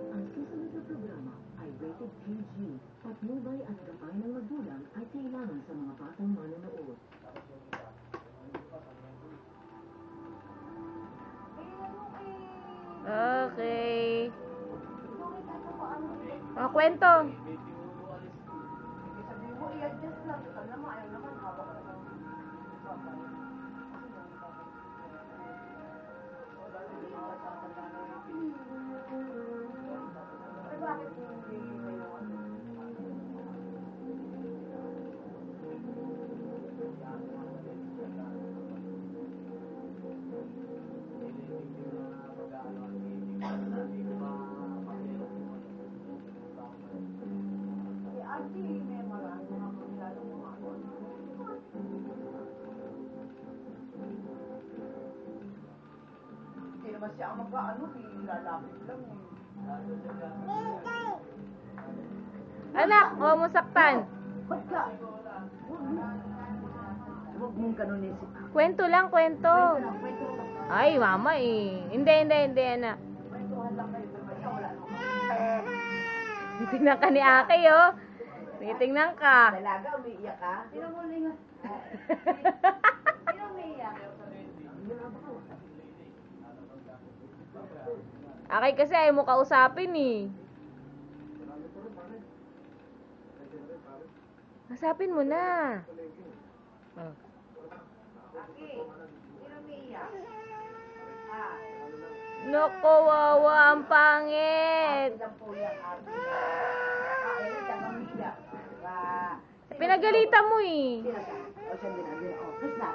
Ang susunod na programa ay rated PG. Patnubay at gabay ng magulang ay kailangan sa mga batang manonood. Okay. Mga kwento. Sabi mo, i-adjust lang. Ito naman, ayaw naman, hawak ka lang. Bakit hindi ngayon? Hindi naman siya ang mag-ano, lalapit lang eh. Anak, huwag mo saktan. Ba't ka? Huwag mong ganunin si Papa. Kwento lang, kwento. Kwento lang. Ay, mama eh. Hindi, anak. Kwentuhan lang kayo, pero ikaw wala naman. Titingnan ka ni Ake, oh. Titingnan ka. Dalaga, umiiyak ka? Sino mo linga? Sino umiiyak? Ake kasi ayaw mo kausapin eh. Kasapin mo na. Oh. Aki, sino umiiyak? Ah. Naku, wawa, ang pangit. Ilang po yan, Aki. Ayun, siya umiiyak. Pinagalitan mo eh. Sino siya? O, siya din. O, Chris na.